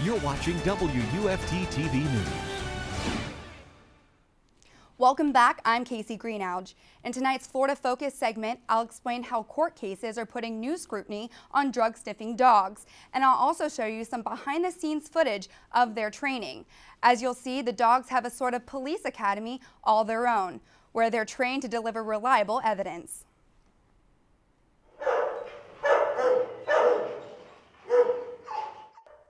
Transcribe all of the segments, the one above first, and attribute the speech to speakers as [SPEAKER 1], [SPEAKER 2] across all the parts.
[SPEAKER 1] You're watching WUFT TV News.
[SPEAKER 2] Welcome back, I'm Kasey Greenhalgh. In tonight's Florida Focus segment, I'll explain how court cases are putting new scrutiny on drug-sniffing dogs, and I'll also show you some behind-the-scenes footage of their training. As you'll see, the dogs have a sort of police academy all their own, where they're trained to deliver reliable evidence.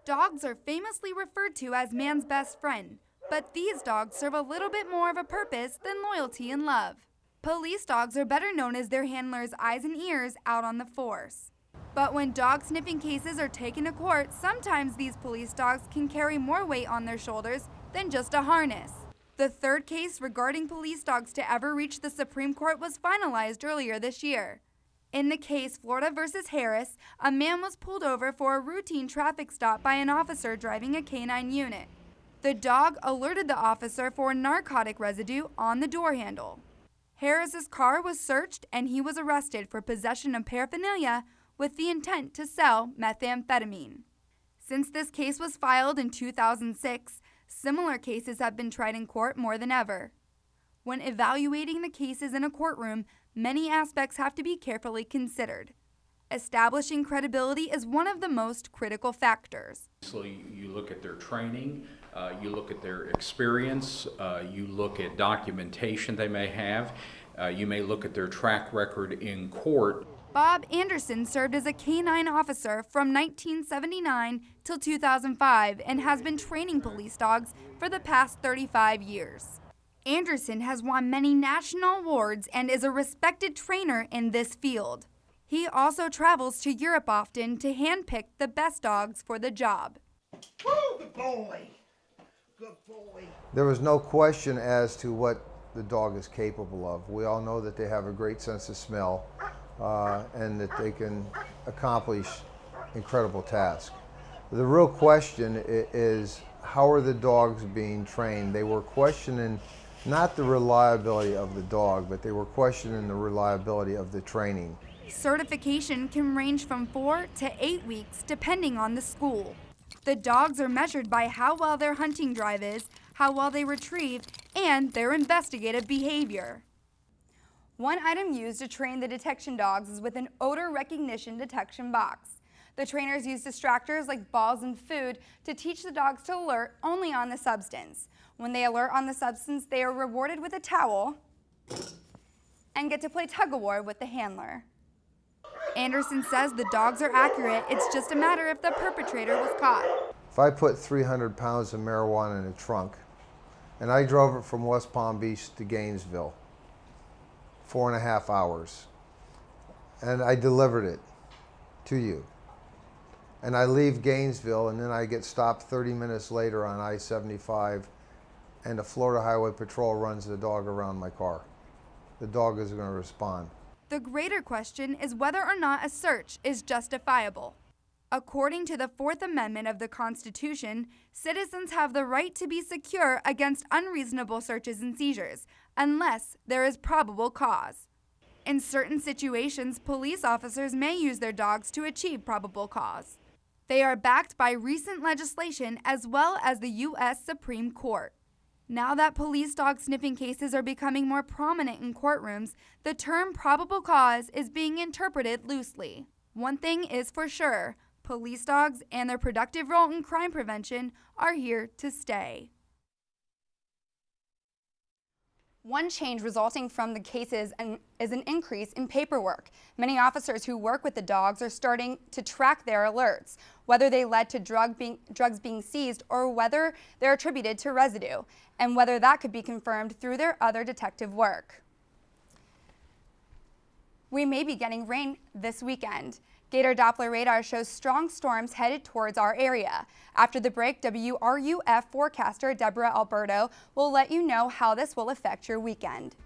[SPEAKER 2] Dogs are famously referred to as man's best friend. But these dogs serve a little bit more of a purpose than loyalty and love. Police dogs are better known as their handlers' eyes and ears out on the force. But when dog sniffing cases are taken to court, sometimes these police dogs can carry more weight on their shoulders than just a harness. The third case regarding police dogs to ever reach the Supreme Court was finalized earlier this year. In the case Florida versus Harris, a man was pulled over for a routine traffic stop by an officer driving a canine unit. The dog alerted the officer for narcotic residue on the door handle. Harris's car was searched and he was arrested for possession of paraphernalia with the intent to sell methamphetamine. Since this case was filed in 2006, similar cases have been tried in court more than ever. When evaluating the cases in a courtroom, many aspects have to be carefully considered. Establishing credibility is one of the most critical factors.
[SPEAKER 3] So you look at their training, you look at their experience, you look at documentation they may have, you may look at their track record in court.
[SPEAKER 2] Bob Anderson served as a canine officer from 1979 till 2005 and has been training police dogs for the past 35 years. Anderson has won many national awards and is a respected trainer in this field. He also travels to Europe often to handpick the best dogs for the job.
[SPEAKER 4] Woo, good boy. Good boy.
[SPEAKER 5] There was no question as to what the dog is capable of. We all know that they have a great sense of smell and that they can accomplish incredible tasks. The real question is, how are the dogs being trained? They were questioning not the reliability of the dog, but they were questioning the reliability of the training.
[SPEAKER 2] Certification can range from 4 to 8 weeks depending on the school. The dogs are measured by how well their hunting drive is, how well they retrieve, and their investigative behavior. One item used to train the detection dogs is with an odor recognition detection box. The trainers use distractors like balls and food to teach the dogs to alert only on the substance. When they alert on the substance, they are rewarded with a towel and get to play tug-of-war with the handler. Anderson says the dogs are accurate, it's just a matter if the perpetrator was caught.
[SPEAKER 5] If I put 300 pounds of marijuana in a trunk and I drove it from West Palm Beach to Gainesville, 4.5 hours, and I delivered it to you, and I leave Gainesville and then I get stopped 30 minutes later on I-75 and the Florida Highway Patrol runs the dog around my car, the dog is going to respond.
[SPEAKER 2] The greater question is whether or not a search is justifiable. According to the Fourth Amendment of the Constitution, citizens have the right to be secure against unreasonable searches and seizures, unless there is probable cause. In certain situations, police officers may use their dogs to achieve probable cause. They are backed by recent legislation as well as the U.S. Supreme Court. Now that police dog sniffing cases are becoming more prominent in courtrooms, the term probable cause is being interpreted loosely. One thing is for sure, police dogs and their productive role in crime prevention are here to stay. One change resulting from the cases is an increase in paperwork. Many officers who work with the dogs are starting to track their alerts, whether they led to drugs being seized or whether they're attributed to residue, and whether that could be confirmed through their other detective work. We may be getting rain this weekend. Gator Doppler radar shows strong storms headed towards our area. After the break, WRUF forecaster Deborah Alberto will let you know how this will affect your weekend.